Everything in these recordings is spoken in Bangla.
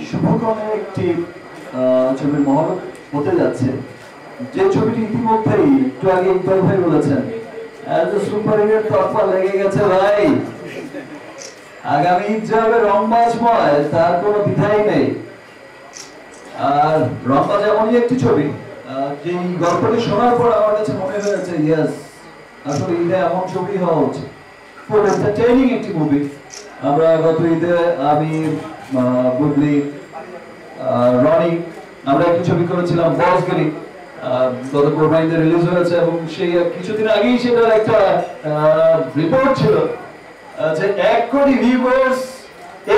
শুভক্রমে একটি ছবির মহরত হতে যাচ্ছে, যে ছবিটি ইতিমধ্যেই একটু আগে ইকবাল ভাই বলেছেন সুপার হিটের তকমা লেগে গেছে ভাই। আগামী ঈদ যাবে রংবাজময়, তার কোনো দ্বিধাই নেই। আর রংবাজ এমনই একটি ছবি যে গল্পটি শোনার পর আমার কাছে মনে হয়েছে ইয়েস, আসলে ঈদে এমন ছবি হওয়া উচিত। ফুল এন্টারটেইনিং একটি মুভি। আমরা গত ঈদে আমি, বুবলি, রনি আমরা একটি ছবি করেছিলাম বসগিরি, গত কোরবানিতে রিলিজ হয়েছে এবং সেই কিছুদিন আগেই সেটার একটা রিপোর্ট ছিল যে 1 কোটি ভিউয়ার্স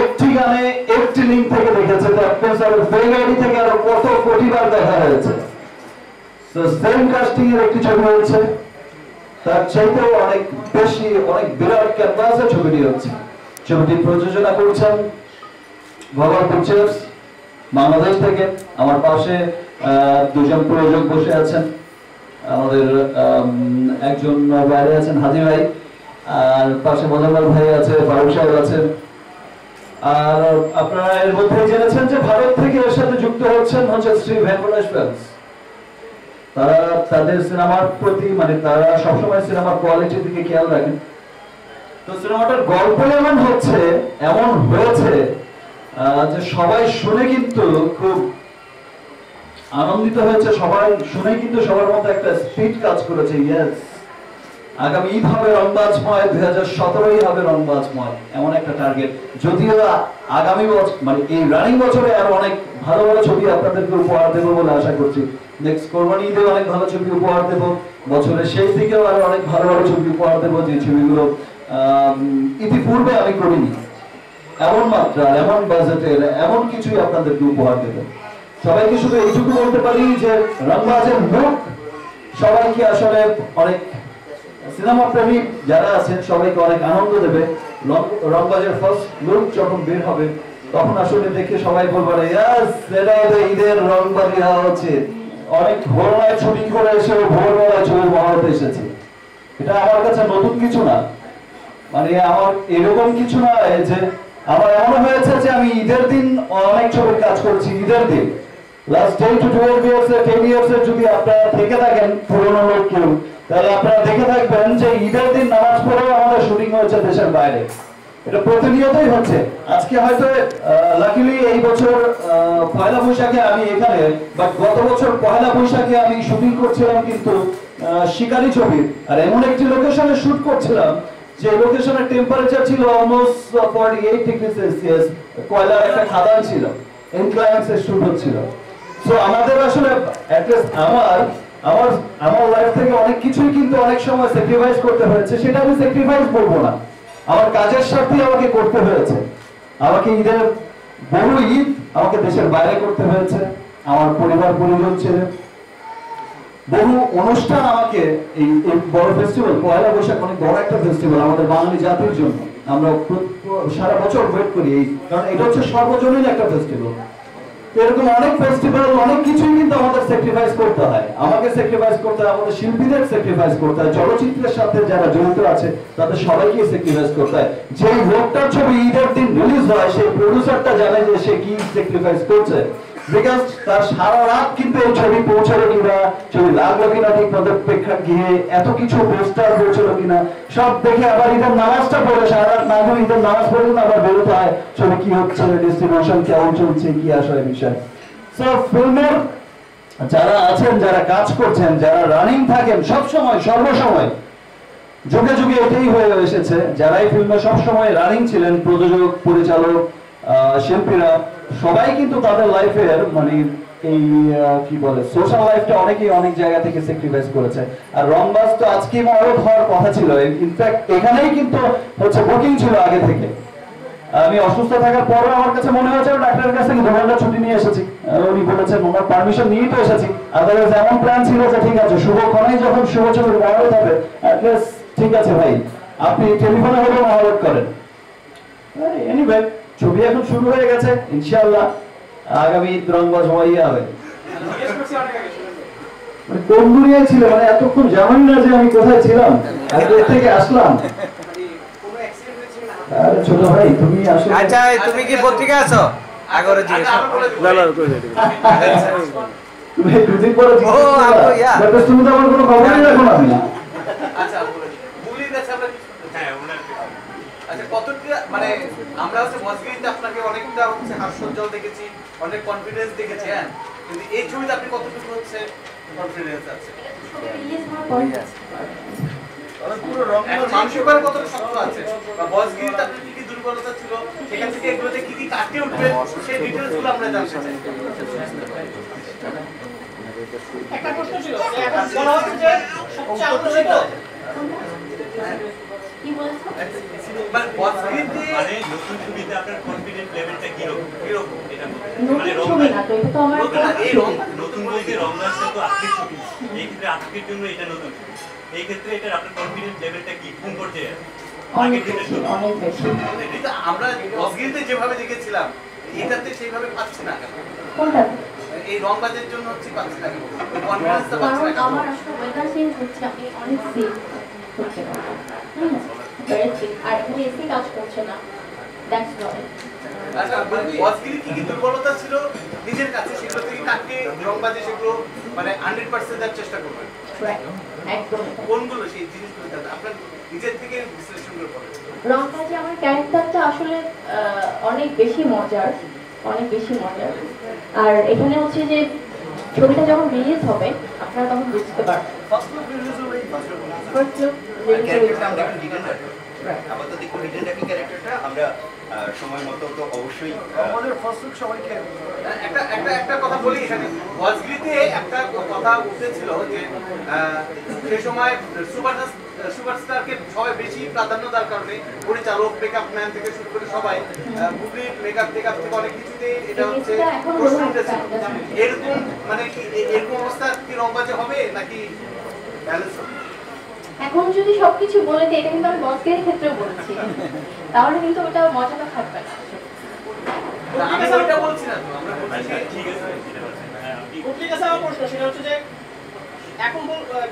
একটি গানে একটি লিঙ্ক থেকে দেখেছে। ফেসবুক থেকে আরো কত কোটিবার দেখা হয়েছে। তো সেম কাস্টিং এর একটি ছবি হয়েছে, তার চাইতেও অনেক বেশি, অনেক বিরাট ক্যানভাসে ছবিটি হচ্ছে। ছবিটি প্রযোজনা করছেন ভগবান পিকচার্স বাংলাদেশ থেকে। আমার পাশে দুজন প্রযোজক বসে আছেন, আমাদের একজন বাইরে আছেন হাজি ভাই, আর পাশে মোজাম্মেল ভাই আছে, ফারুক সাহেব আছেন। আর আপনারা এর মধ্যে জেনেছেন যে ভারত থেকে এর সাথে যুক্ত হচ্ছেন হচ্ছে শ্রী ভেঙ্কটেশ ফিল্মস। তারা তাদের সিনেমার প্রতি তারা সবসময় সিনেমার কোয়ালিটির দিকে খেয়াল রাখেন। তো সিনেমাটার গল্প এমন হয়েছে যে সবাই শুনে কিন্তু খুব আনন্দিত হয়েছে। সবাই শুনে কিন্তু সবার মধ্যে একটা স্পিড কাজ করেছে। ইয়েস, আগামী ঈদ হবে রংবাজময়, 2017 হবে রংবাজময়, এমন একটা টার্গেট। যদিও আগামী বছর এই রানিং বছরে আরো অনেক ভালো ভালো ছবি আপনাদেরকে উপহার দেবো বলে আশা করছি। নেক্সট কোরবানি ঈদে অনেক ভালো ছবি উপহার দেবো, বছরের শেষ দিকেও আরো অনেক ভালো ভালো ছবি উপহার দেবো, যে ছবিগুলো ইতিপূর্বে আমি করিনি। এমন মাত্রা, এমন বাজেটের, এমন কিছুই আপনাদেরকে উপহার দেবো। সবাইকে শুধু এইটুকু বলতে পারি যে রংবাজের লুক সবাইকে আসলে অনেক, সিনেমা প্রেমী যারা আছেন সবাইকে অনেক আনন্দ দেবে। রংবাজের ফার্স্ট লুক যখন বের হবে তখন আসলে দেখে সবাই বলবে ইয়েস, এটাই তো ঈদের রংবাজি হওয়া উচিত। অনেক ভোরবেলায় ছবি করে এসে ভোরবেলায় ছবির মহরতে এসেছে। এটা আমার কাছে নতুন কিছু না, আমার এরকম কিছু না যে আমার এমন হয়েছে যে আমি ঈদের দিন অনেক ছবির কাজ করছি। ঈদের দিন লাস্ট 10 to 12 years 10 years যদি আপনারা থেকে থাকেন পুরনো লোক কেউ, তাহলে আপনারা দেখে থাকবেন যে ঈদের দিন নামাজ পড়েও আমাদের শুটিং হয়েছে দেশের বাইরে। এটা প্রতিনিয়তই হচ্ছে। আজকে হয়তো লাকিলি এই বছর পয়লা বৈশাখে আমি এখানে, বাট গত বছর পয়লা বৈশাখে আমি শুটিং করছিলাম কিন্তু শিকারি ছবির, আর এমন একটি লোকেশনে শুট করছিলাম যে লোকেশনের টেম্পারেচার ছিল অলমোস্ট 48 ডিগ্রি সেলসিয়াস। কয়লার একটা খাদান ছিল, ইনক্লায়েন্স এর শুট হচ্ছিল। সো আমাদের আসলে অ্যাটলিস্ট আমার লাইফ থেকে অনেক কিছুই কিন্তু অনেক সময় স্যাক্রিফাইস করতে হয়েছে। সেটা আমি স্যাক্রিফাইস বলবো না, আমার কাজের স্বার্থে আমাকে করতে হয়েছে। আমাকে ঈদের বহু ঈদ আমাকে দেশের বাইরে করতে হয়েছে, আমার পরিবার পরিজন ছেড়ে। বহু অনুষ্ঠান আমাকে এই বড় ফেস্টিভ্যাল পয়লা বৈশাখ অনেক বড় একটা ফেস্টিভ্যাল আমাদের বাঙালি জাতির জন্য। আমরা সারা বছর ওয়েট করি, কারণ এটা হচ্ছে সর্বজনীন একটা ফেস্টিভ্যাল। এরকম অনেক ফেস্টিভ্যাল, অনেক কিছুই কিন্তু আমাদের স্যাক্রিফাইস করতে হয়। আমাকে স্যাক্রিফাইস করতে হয়, আমাদের শিল্পীদের স্যাক্রিফাইস করতে হয়, চলচ্চিত্রের সাথে যারা জড়িত আছে তাদের সবাইকে স্যাক্রিফাইস করতে হয়। যেই লোকটার ছবি ঈদের দিন রিলিজ হয় সেই প্রডিউসারটা জানে যে সে কি স্যাক্রিফাইস করছে, বিকজ তার সারা রাত কিন্তু এই ছবি পৌঁছালো কিনা, ছবি লাগলো কিনা ঠিক মতো প্রেক্ষাগৃহে গিয়ে, এত কিছু পোস্টার পৌঁছালো কিনা সব দেখে আবার ঈদের নামাজটা পড়ে, সারা রাত না ঘুরে ঈদের নামাজ পড়ে আবার বেরোতে হয় ছবি কি হচ্ছে, ডিস্ট্রিবিউশন কেমন চলছে, কি আসলে বিষয়। সো ফিল্মের যারা আছেন, যারা কাজ করছেন, যারা রানিং থাকেন সবসময়, সর্বসময়, যুগে যুগে এটাই হয়ে এসেছে, যারাই ফিল্মে সবসময় রানিং ছিলেন, প্রযোজক, পরিচালক, শিল্পীরা, সবাই কিন্তু তাদের লাইফের এই কি বলে সোশ্যাল লাইফটা অনেকেই অনেক জায়গা থেকে স্যাক্রিফাইস করেছে। আর রংবাজ তো আজকে মহরত হওয়ার কথা ছিল, ইনফ্যাক্ট এখানেই কিন্তু হচ্ছে বুকিং ছিল আগে থেকে। আমি অসুস্থ থাকার পরও আমার কাছে মনে হয়েছে ডাক্তারের কাছ থেকে 2 ঘন্টা ছুটি নিয়ে এসেছি। উনি বলেছেন ওনার পারমিশন নিয়েই তো এসেছি। আদারওয়াইজ এমন প্ল্যান ছিল যে ঠিক আছে শুভক্ষণেই যখন শুভ ছবির মহরত হবে, অ্যাটলিস্ট ঠিক আছে ভাই আপনি টেলিফোনে হলেও মহরত করেন। এনিওয়ে ছবি এখন শুরু হয়ে গেছে, ইনশাআল্লাহ আগামী রংবাজ হয়ে হবে। কোন দুনিয়ায় ছিল, এতক্ষণ জানি না যে আমি কোথায় ছিলাম, এর থেকে আসলাম। ছোট ভাই তুমি আসলে, আচ্ছা তুমি কি পত্রিকা আছো? আগরে জিজ্ঞেস তুমি দুদিন পরে তুমি তো আমার কোনো খবরই রাখো না। আচ্ছা বুবলির কাছে আমরা হ্যাঁ ওনার আচ্ছা কতটা মানে আমরা হচ্ছে মজগিরিতে আপনাকে অনেকটা হচ্ছে হাস্যোজ্জ্বল দেখেছি, অনেক কনফিডেন্স দেখেছি, হ্যাঁ, কিন্তু এই ছবিতে আপনি কতটুকু হচ্ছে কনফিডেন্স আছে? পুরো রং মানসিকভাবে কতটা শক্ত আছে বা মজগিরিতে আপনার কি কি দুর্বলতা ছিল, সেখান থেকে এগুলোতে কি কি কাটিয়ে উঠবে সেই ডিটেইলস গুলো আমরা জানতে চাই। একটা প্রশ্ন ছিল যে এখন বলা হচ্ছে যে সবচেয়ে আলোচিত কি বলছো মানে মজগিরিতে মানে নতুন ছবিতে আপনার কনফিডেন্ট লেভেলটা কি রকম এটা মানে নতুন ছবি না তো এটা তো আমার এই রং নতুন বলতে রংদাসটা তো আজকের ছবি, এই ক্ষেত্রে আজকের জন্য এটা নতুন ছবি, এই ক্ষেত্রে এটার আপনার কনফিডেন্ট লেভেলটা কি কোন পর্যায়ে আছে? অনেক বেশি অনেক বেশি। এটা আমরা মজগিরিতে যেভাবে দেখেছিলাম এটাতে সেইভাবে পাচ্ছি না কেন? কোনটা? এই রংবাজের জন্য হচ্ছে পাচ্ছি না কেন? কনফিডেন্সটা পাচ্ছি না কারণ কেন? আমার আসলে ওয়েদার চেঞ্জ হচ্ছে, আমি অনেক সিক হচ্ছে বেড়েছি আর এখানে এসি কাজ করছে না, দ্যাটস ওয়াই। আচ্ছা মজগিরি কি কি দুর্বলতা ছিল নিজের কাছে, সেগুলো থেকে কাটিয়ে রংবাজে সেগুলো মানে 100% দেওয়ার চেষ্টা করবেন? একদম। কোনগুলো সেই জিনিসগুলো আপনার নিজের থেকে বিশ্লেষণ করে বলেন। রংবাজে আমার ক্যারেক্টারটা আসলে অনেক বেশি মজার, অনেক বেশি মজার। আর এখানে হচ্ছে যে ছবিটা যখন রিলিজ হবে আপনারা তখন বুঝতে পারবেন। ফার্স্ট লুক রিলিজ হবে ফার্স্ট লুক ক্যারেক্টারটা আমরা এখন ডিটেইল রাখবো। আপাতত একটু ডিটেইল রাখি ক্যারেক্টারটা, আমরা সময় মতো তো অবশ্যই আমাদের ফার্স্ট লুক সবাইকে একটা কথা বলি এখানে। মজগিরিতে একটা কথা উঠেছিল যে সেই সময় সুপারস্টারকে সবাই বেশি প্রাধান্য দেওয়ার কারণে পরিচালক, মেকআপ ম্যান থেকে শুরু করে সবাই মুভির মেকআপ থেকে অনেক কিছুতে এটা হচ্ছে প্রশ্ন উঠেছিল। এরকম মানে কি এরকম অবস্থা কি রংবাজে হবে নাকি ব্যালেন্স হবে? এখন যদি সবকিছু বলে দিই, এটা কিন্তু আমি বসের ক্ষেত্রেও বলেছি, তাহলে কিন্তু ওটা মজাটা থাকবে না। আমি ওইটা বলছি না তো, আমরা বলছি ঠিক আছে পত্রিকা আমার প্রশ্ন সেটা হচ্ছে যে এখন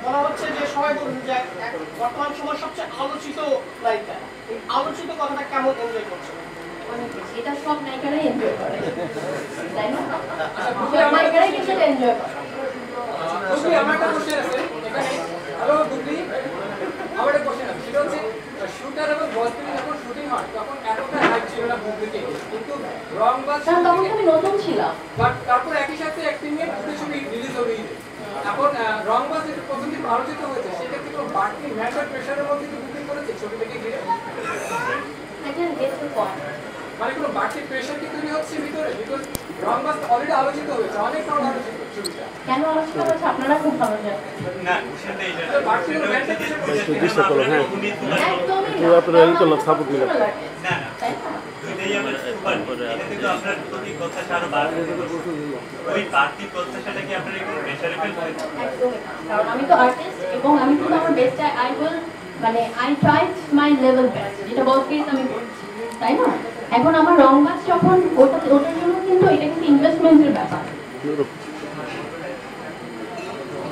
বলা হচ্ছে যে সবাই বলছে যে বর্তমান সময় সবচেয়ে আলোচিত নায়িকা, এই আলোচিত কথাটা কেমন এনজয় করছে? অনেক বেশি। এটা সব নায়িকারাই এনজয় করে, তাই না? সব নায়িকারাই কিন্তু এনজয় করে। আমার একটা কোশ্চেন আছে এখানে। হ্যালো বুবলি, আমার একটা কোশ্চেন আছে, সেটা হচ্ছে শুটার এবং বসবিলি যখন শুটিং হয় তখন এতটা হাইপ ছিল না বুবলিকে, কিন্তু রংবাজ কারণ তখন আমি নতুন ছিলাম। বাট তারপর একই সাথে অ্যাক্টিং এর দুটো ছবি রিলিজ হবে। এখন রংবাজ যেটা প্রথম দিন আলোচিত হয়েছে, সেক্ষেত্রে কোনো বাড়তি মেন্টাল প্রেশারের মধ্যে কি বুকিং করেছে ছবি থেকে ঘিরে? I can get the point. মানে কোনো বাড়তি প্রেশার কি তৈরি হচ্ছে ভিতরে? বিকজ রংবাজ অলরেডি আলোচিত হয়েছে, অনেক কারণ আলোচিত ছবিটা। কেন আলোচনা হচ্ছে আপনারা খুব ভালো জানেন। না সেটাই তো বাড়তি কোনো মেন্টাল প্রেশার ডিস্টার্ব করো হ্যাঁ একদমই না। আপনারা এই করলাম সাপোর্ট ভালো দিলাম লাগে, না না তাই না? দুইটাই আমরা সুপার, এটা কিন্তু আপনার প্রতি প্রত্যাশা আরো বাড়বে, ওই বাড়তি প্রত্যাশাটা কি আপনার একটু প্রেশারে ফেলবে? একদমই না। কারণ আমি তো আর্টিস্ট এবং আমি কিন্তু আমার বেস্ট আই উইল মানে I tried my level best, যেটা বলকেই আমি করছি, তাই না? এখন আমার রংবাজ যখন ওটার জন্য কিন্তু এটা কিন্তু ইনভেস্টমেন্টের ব্যাপার,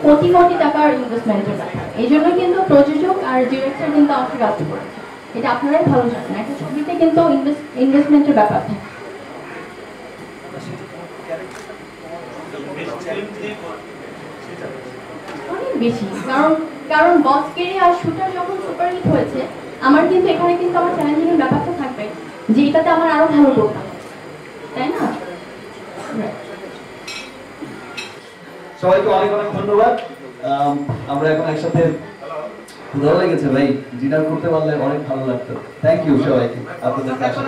কোটি কোটি টাকার ইনভেস্টমেন্টের ব্যাপার। এই জন্য কিন্তু প্রযোজক আর ডিরেক্টর কিন্তু আমাকে কাজ করেছে, এটা আপনারাই ভালো জানেন। একটা ছবিতে কিন্তু ইনভেস্টমেন্টের ব্যাপার থাকে অনেক বেশি। কারণ বসকেরি আর শুটার যখন সুপারহিট হয়েছে, আমার কিন্তু এখানে কিন্তু আমার চ্যালেঞ্জিং এর ব্যাপারটা থাকবে যে এটাতে আমার আরো ভালো করতে হবে, তাই না? সবাইকে অনেক অনেক ধন্যবাদ। আমরা এখন একসাথে ভালো লেগেছে ভাই, ডিনার করতে পারলে অনেক ভালো লাগতো। থ্যাংক ইউ সবাইকে আপনাদের কাছে।